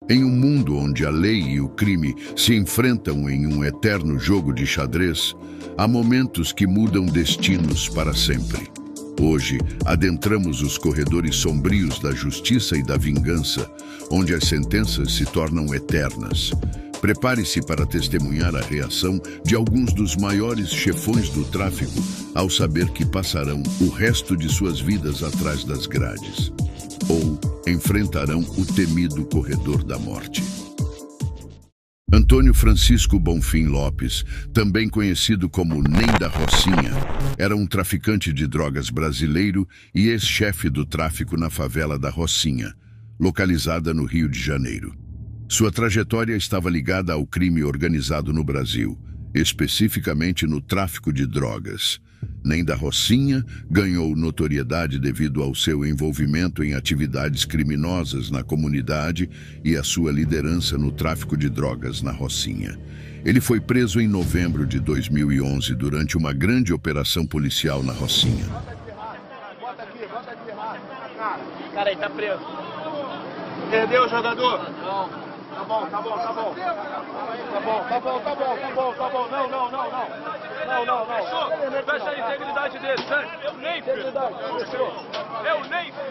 Em um mundo onde a lei e o crime se enfrentam em um eterno jogo de xadrez, há momentos que mudam destinos para sempre. Hoje, adentramos os corredores sombrios da justiça e da vingança, onde as sentenças se tornam eternas. Prepare-se para testemunhar a reação de alguns dos maiores chefões do tráfico ao saber que passarão o resto de suas vidas atrás das grades. Ou enfrentarão o temido corredor da morte. Antônio Francisco Bonfim Lopes, também conhecido como Ney da Rocinha, era um traficante de drogas brasileiro e ex-chefe do tráfico na favela da Rocinha, localizada no Rio de Janeiro. Sua trajetória estava ligada ao crime organizado no Brasil, especificamente no tráfico de drogas. Ney da Rocinha ganhou notoriedade devido ao seu envolvimento em atividades criminosas na comunidade e a sua liderança no tráfico de drogas na Rocinha. Ele foi preso em novembro de 2011 durante uma grande operação policial na Rocinha. Bota aqui, cara aí tá preso. Perdeu o jogador? Não. Tá bom. Não. Fecha a integridade dele, sério. Eu nem, filho.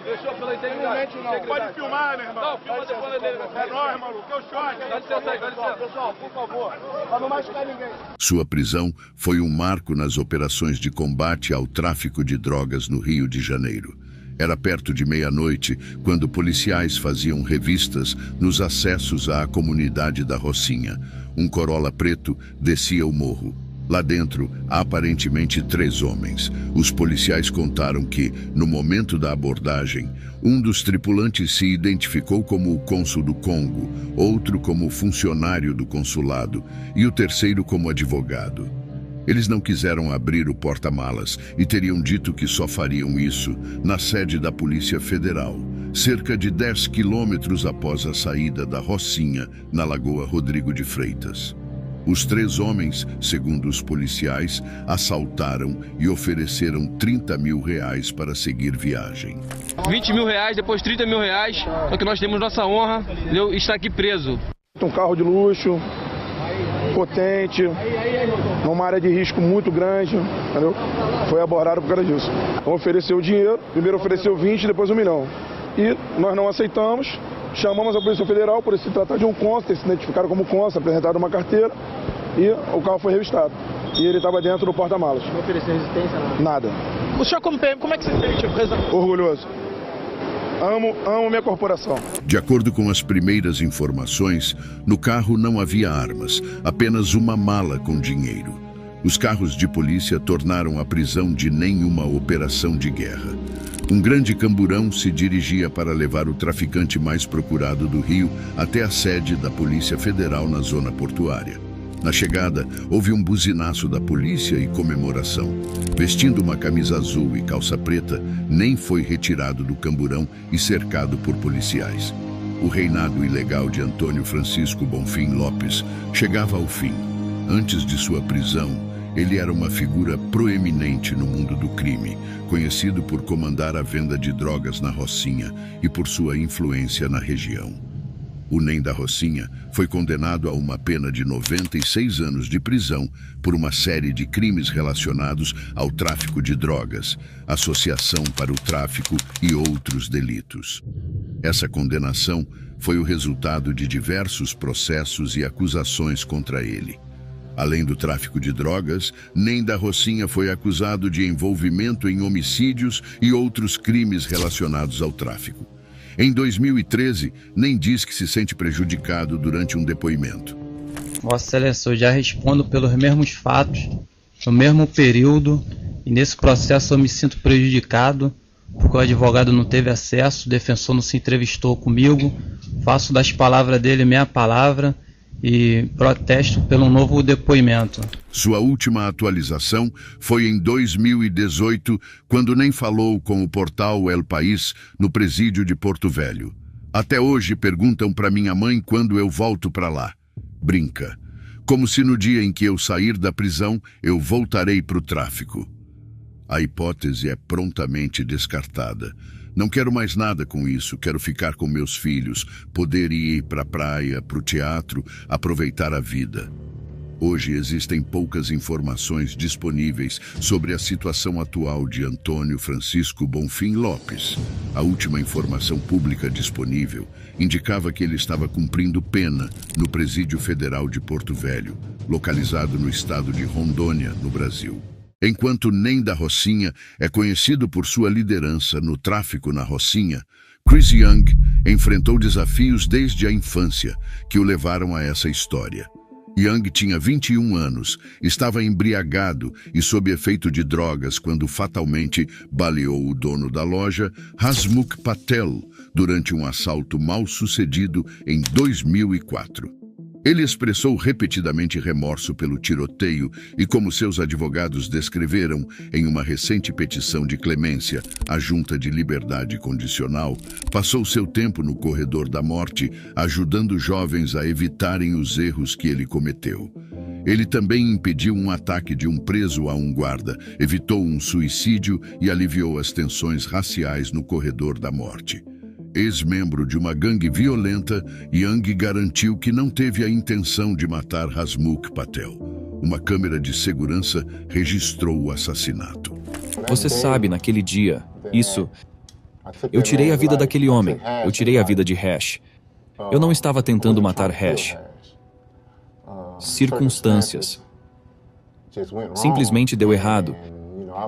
Fechou pela integridade. Não pode filmar, meu irmão. Não, filma depois dele. É nóis, maluco. Eu choque. Dá licença aí, dá licença. Pessoal, por favor. Pra não machucar ninguém. Sua prisão foi um marco nas operações de combate ao tráfico de drogas no Rio de Janeiro. Era perto de meia-noite, quando policiais faziam revistas nos acessos à comunidade da Rocinha. Um Corolla preto descia o morro. Lá dentro, há aparentemente 3 homens. Os policiais contaram que, no momento da abordagem, um dos tripulantes se identificou como o cônsul do Congo, outro como funcionário do consulado e o terceiro como advogado. Eles não quiseram abrir o porta-malas e teriam dito que só fariam isso na sede da Polícia Federal, cerca de 10 quilômetros após a saída da Rocinha, na Lagoa Rodrigo de Freitas. Os 3 homens, segundo os policiais, assaltaram e ofereceram R$30 mil para seguir viagem. R$20 mil, depois R$30 mil, só que nós temos nossa honra de estar aqui preso. Um carro de luxo, potente, numa área de risco muito grande, entendeu? Foi abordado por causa disso. Então ofereceu o dinheiro, primeiro ofereceu 20, depois 1 milhão. E nós não aceitamos, chamamos a Polícia Federal por se tratar de um cônsul, se identificaram como cônsul, apresentaram uma carteira e o carro foi revistado. E ele estava dentro do porta-malas. Não ofereceu resistência? Nada. O senhor como PM, como é que se sente? Orgulhoso. Amo minha corporação. De acordo com as primeiras informações, no carro não havia armas, apenas uma mala com dinheiro. Os carros de polícia tornaram a prisão de nenhuma operação de guerra. Um grande camburão se dirigia para levar o traficante mais procurado do Rio até a sede da Polícia Federal na zona portuária. Na chegada, houve um buzinaço da polícia e comemoração. Vestindo uma camisa azul e calça preta, Ney foi retirado do camburão e cercado por policiais. O reinado ilegal de Antônio Francisco Bonfim Lopes chegava ao fim. Antes de sua prisão, ele era uma figura proeminente no mundo do crime, conhecido por comandar a venda de drogas na Rocinha e por sua influência na região. O Ney da Rocinha foi condenado a uma pena de 96 anos de prisão por uma série de crimes relacionados ao tráfico de drogas, associação para o tráfico e outros delitos. Essa condenação foi o resultado de diversos processos e acusações contra ele. Além do tráfico de drogas, Ney da Rocinha foi acusado de envolvimento em homicídios e outros crimes relacionados ao tráfico. Em 2013, Ney diz que se sente prejudicado durante um depoimento. Vossa Excelência, eu já respondo pelos mesmos fatos, no mesmo período, e nesse processo eu me sinto prejudicado, porque o advogado não teve acesso, o defensor não se entrevistou comigo, faço das palavras dele minha palavra e protesto pelo novo depoimento. Sua última atualização foi em 2018, quando nem falou com o portal El País no presídio de Porto Velho. Até hoje perguntam para minha mãe quando eu volto para lá. Brinca. Como se no dia em que eu sair da prisão, eu voltarei para o tráfico. A hipótese é prontamente descartada. Não quero mais nada com isso, quero ficar com meus filhos, poder ir para a praia, para o teatro, aproveitar a vida. Hoje existem poucas informações disponíveis sobre a situação atual de Antônio Francisco Bonfim Lopes. A última informação pública disponível indicava que ele estava cumprindo pena no Presídio Federal de Porto Velho, localizado no estado de Rondônia, no Brasil. Enquanto Ney da Rocinha é conhecido por sua liderança no tráfico na Rocinha, Chris Young enfrentou desafios desde a infância que o levaram a essa história. Young tinha 21 anos, estava embriagado e sob efeito de drogas quando fatalmente baleou o dono da loja, Hasmukh Patel, durante um assalto mal sucedido em 2004. Ele expressou repetidamente remorso pelo tiroteio e, como seus advogados descreveram em uma recente petição de clemência à Junta de Liberdade Condicional, passou seu tempo no corredor da morte, ajudando jovens a evitarem os erros que ele cometeu. Ele também impediu um ataque de um preso a um guarda, evitou um suicídio e aliviou as tensões raciais no corredor da morte. Ex-membro de uma gangue violenta, Young garantiu que não teve a intenção de matar Hasmukh Patel. Uma câmera de segurança registrou o assassinato. Você sabe, naquele dia, eu tirei a vida daquele homem, eu tirei a vida de Hash. Eu não estava tentando matar Hash. Circunstâncias. Simplesmente deu errado.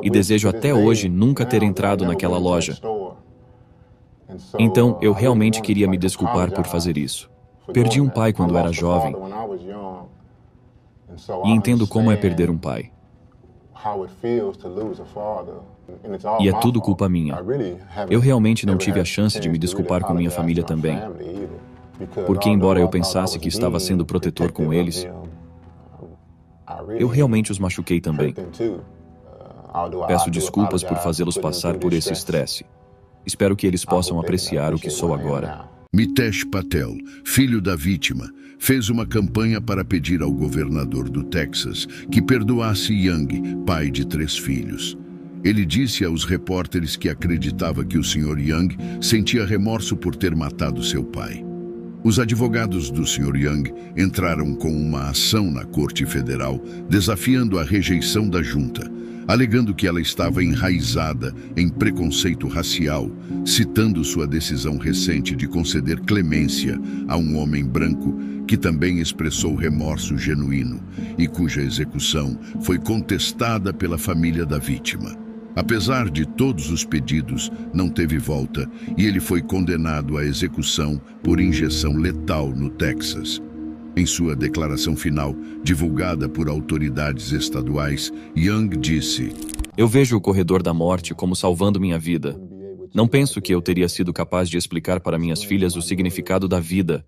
E desejo até hoje nunca ter entrado naquela loja. Então, eu realmente queria me desculpar por fazer isso. Perdi um pai quando era jovem. E entendo como é perder um pai. E é tudo culpa minha. Eu realmente não tive a chance de me desculpar com minha família também. Porque, embora eu pensasse que estava sendo protetor com eles, eu realmente os machuquei também. Peço desculpas por fazê-los passar por esse estresse. Espero que eles possam apreciar o que sou agora. Mitesh Patel, filho da vítima, fez uma campanha para pedir ao governador do Texas que perdoasse Young, pai de 3 filhos. Ele disse aos repórteres que acreditava que o Sr. Young sentia remorso por ter matado seu pai. Os advogados do Sr. Young entraram com uma ação na Corte Federal, desafiando a rejeição da junta, alegando que ela estava enraizada em preconceito racial, citando sua decisão recente de conceder clemência a um homem branco que também expressou remorso genuíno e cuja execução foi contestada pela família da vítima. Apesar de todos os pedidos, não teve volta e ele foi condenado à execução por injeção letal no Texas. Em sua declaração final, divulgada por autoridades estaduais, Young disse: Eu vejo o corredor da morte como salvando minha vida. Não penso que eu teria sido capaz de explicar para minhas filhas o significado da vida,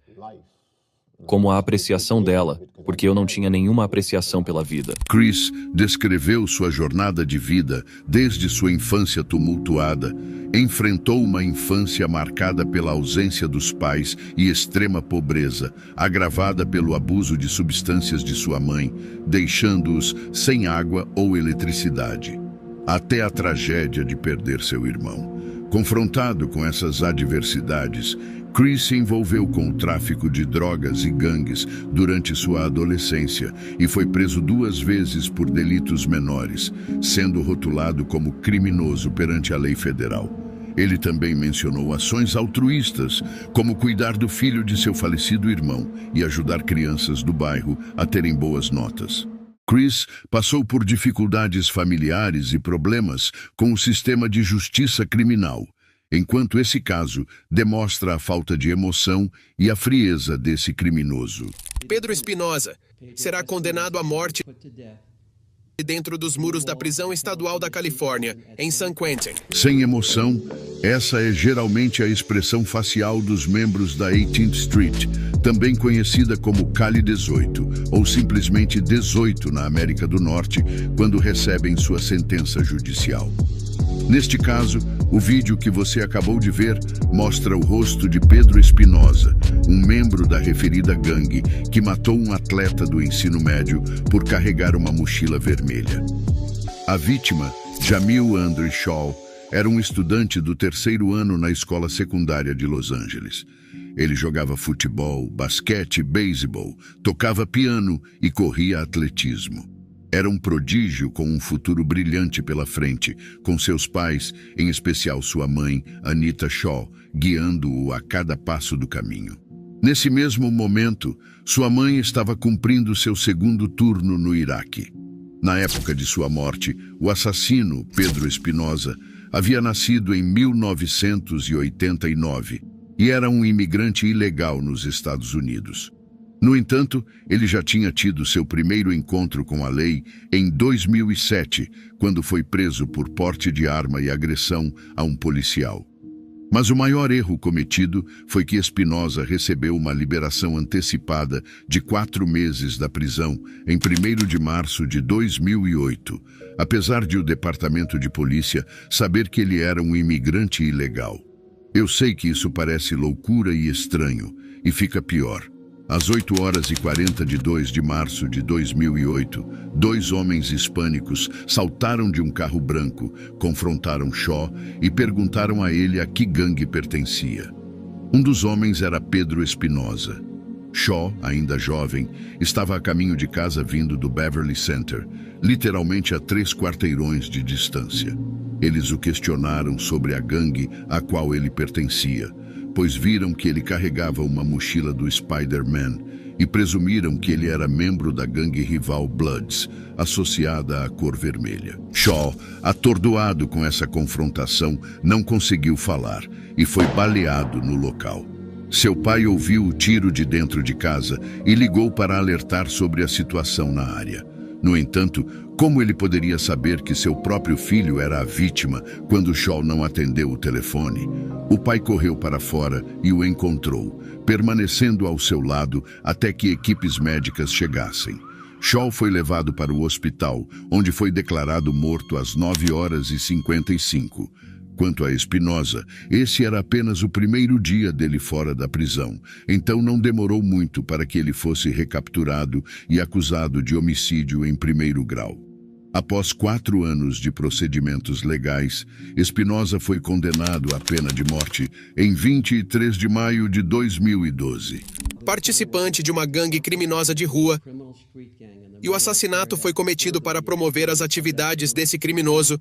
como a apreciação dela, porque eu não tinha nenhuma apreciação pela vida. Chris descreveu sua jornada de vida desde sua infância tumultuada, enfrentou uma infância marcada pela ausência dos pais e extrema pobreza, agravada pelo abuso de substâncias de sua mãe, deixando-os sem água ou eletricidade, até a tragédia de perder seu irmão. Confrontado com essas adversidades, Chris se envolveu com o tráfico de drogas e gangues durante sua adolescência e foi preso 2 vezes por delitos menores, sendo rotulado como criminoso perante a lei federal. Ele também mencionou ações altruístas, como cuidar do filho de seu falecido irmão e ajudar crianças do bairro a terem boas notas. Chris passou por dificuldades familiares e problemas com o sistema de justiça criminal, enquanto esse caso demonstra a falta de emoção e a frieza desse criminoso. Pedro Espinosa será condenado à morte dentro dos muros da prisão estadual da Califórnia, em San Quentin. Sem emoção, essa é geralmente a expressão facial dos membros da 18th Street, também conhecida como Cali 18, ou simplesmente 18 na América do Norte, quando recebem sua sentença judicial. Neste caso, o vídeo que você acabou de ver mostra o rosto de Pedro Espinosa, um membro da referida gangue que matou um atleta do ensino médio por carregar uma mochila vermelha. A vítima, Jamil Andre Shaw, era um estudante do 3º ano na escola secundária de Los Angeles. Ele jogava futebol, basquete, beisebol, tocava piano e corria atletismo. Era um prodígio com um futuro brilhante pela frente, com seus pais, em especial sua mãe, Anita Shaw, guiando-o a cada passo do caminho. Nesse mesmo momento, sua mãe estava cumprindo seu 2º turno no Iraque. Na época de sua morte, o assassino, Pedro Espinosa, havia nascido em 1989 e era um imigrante ilegal nos Estados Unidos. No entanto, ele já tinha tido seu primeiro encontro com a lei em 2007, quando foi preso por porte de arma e agressão a um policial. Mas o maior erro cometido foi que Espinosa recebeu uma liberação antecipada de 4 meses da prisão em 1º de março de 2008, apesar de o Departamento de Polícia saber que ele era um imigrante ilegal. Eu sei que isso parece loucura e estranho, e fica pior. Às 8h40 de março de 2008, 2 homens hispânicos saltaram de um carro branco, confrontaram Shaw e perguntaram a ele a que gangue pertencia. Um dos homens era Pedro Espinosa. Shaw, ainda jovem, estava a caminho de casa vindo do Beverly Center, literalmente a 3 quarteirões de distância. Eles o questionaram sobre a gangue a qual ele pertencia, pois viram que ele carregava uma mochila do Spider-Man e presumiram que ele era membro da gangue rival Bloods, associada à cor vermelha. Shaw, atordoado com essa confrontação, não conseguiu falar e foi baleado no local. Seu pai ouviu o tiro de dentro de casa e ligou para alertar sobre a situação na área. No entanto, como ele poderia saber que seu próprio filho era a vítima quando Shaw não atendeu o telefone? O pai correu para fora e o encontrou, permanecendo ao seu lado até que equipes médicas chegassem. Shaw foi levado para o hospital, onde foi declarado morto às 9h55. Quanto a Espinosa, esse era apenas o primeiro dia dele fora da prisão, então não demorou muito para que ele fosse recapturado e acusado de homicídio em 1º grau. Após 4 anos de procedimentos legais, Espinosa foi condenado à pena de morte em 23 de maio de 2012. Participante de uma gangue criminosa de rua, e o assassinato foi cometido para promover as atividades desse criminoso.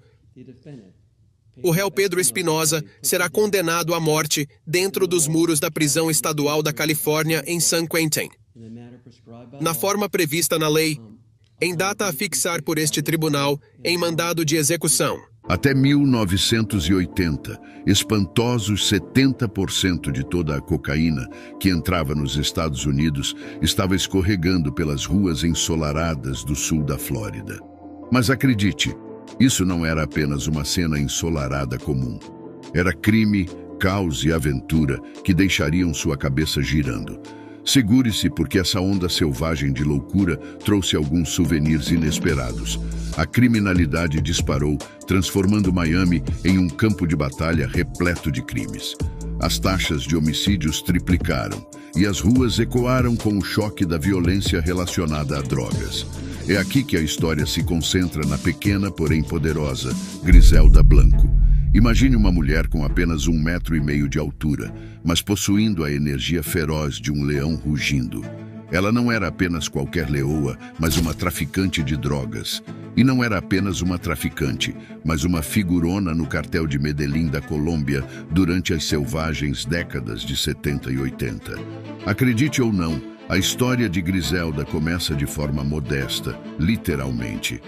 O réu Pedro Espinosa será condenado à morte dentro dos muros da prisão estadual da Califórnia em San Quentin, na forma prevista na lei, em data a fixar por este tribunal em mandado de execução. Até 1980, espantosos 70% de toda a cocaína que entrava nos Estados Unidos estava escorregando pelas ruas ensolaradas do sul da Flórida. Mas acredite, isso não era apenas uma cena ensolarada comum. Era crime, caos e aventura que deixariam sua cabeça girando. Segure-se, porque essa onda selvagem de loucura trouxe alguns souvenirs inesperados. A criminalidade disparou, transformando Miami em um campo de batalha repleto de crimes. As taxas de homicídios triplicaram e as ruas ecoaram com o choque da violência relacionada a drogas. É aqui que a história se concentra na pequena, porém poderosa, Griselda Blanco. Imagine uma mulher com apenas 1,5 metros de altura, mas possuindo a energia feroz de um leão rugindo. Ela não era apenas qualquer leoa, mas uma traficante de drogas. E não era apenas uma traficante, mas uma figurona no cartel de Medellín da Colômbia durante as selvagens décadas de 70 e 80. Acredite ou não, a história de Griselda começa de forma modesta, literalmente.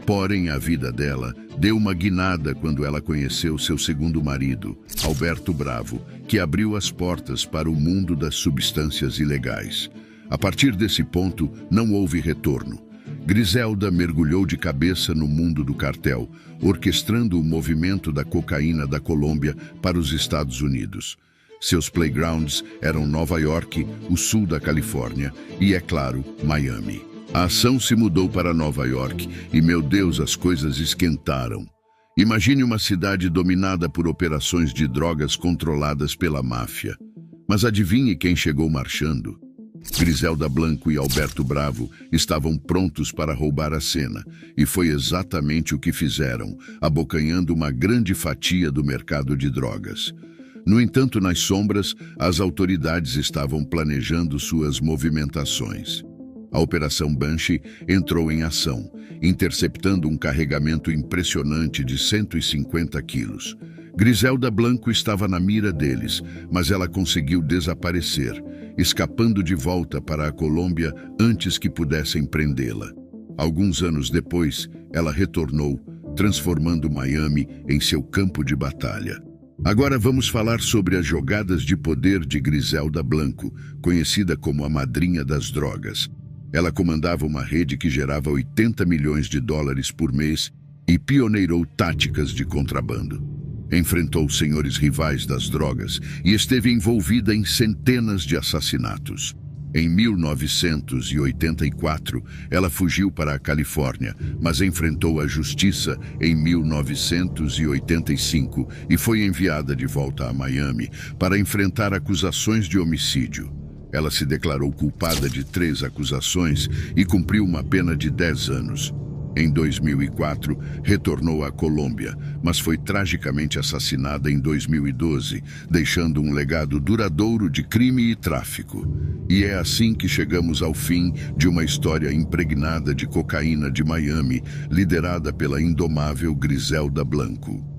Porém, a vida dela deu uma guinada quando ela conheceu seu 2º marido, Alberto Bravo, que abriu as portas para o mundo das substâncias ilegais. A partir desse ponto, não houve retorno. Griselda mergulhou de cabeça no mundo do cartel, orquestrando o movimento da cocaína da Colômbia para os Estados Unidos. Seus playgrounds eram Nova York, o sul da Califórnia e, é claro, Miami. A ação se mudou para Nova York e, meu Deus, as coisas esquentaram. Imagine uma cidade dominada por operações de drogas controladas pela máfia. Mas adivinhe quem chegou marchando? Griselda Blanco e Alberto Bravo estavam prontos para roubar a cena, e foi exatamente o que fizeram, abocanhando uma grande fatia do mercado de drogas. No entanto, nas sombras, as autoridades estavam planejando suas movimentações. A Operação Banshee entrou em ação, interceptando um carregamento impressionante de 150 quilos. Griselda Blanco estava na mira deles, mas ela conseguiu desaparecer, escapando de volta para a Colômbia antes que pudessem prendê-la. Alguns anos depois, ela retornou, transformando Miami em seu campo de batalha. Agora vamos falar sobre as jogadas de poder de Griselda Blanco, conhecida como a madrinha das drogas. Ela comandava uma rede que gerava 80 milhões de dólares por mês e pioneirou táticas de contrabando. Enfrentou senhores rivais das drogas e esteve envolvida em centenas de assassinatos. Em 1984, ela fugiu para a Califórnia, mas enfrentou a justiça em 1985 e foi enviada de volta a Miami para enfrentar acusações de homicídio. Ela se declarou culpada de 3 acusações e cumpriu uma pena de 10 anos. Em 2004, retornou à Colômbia, mas foi tragicamente assassinada em 2012, deixando um legado duradouro de crime e tráfico. E é assim que chegamos ao fim de uma história impregnada de cocaína de Miami, liderada pela indomável Griselda Blanco.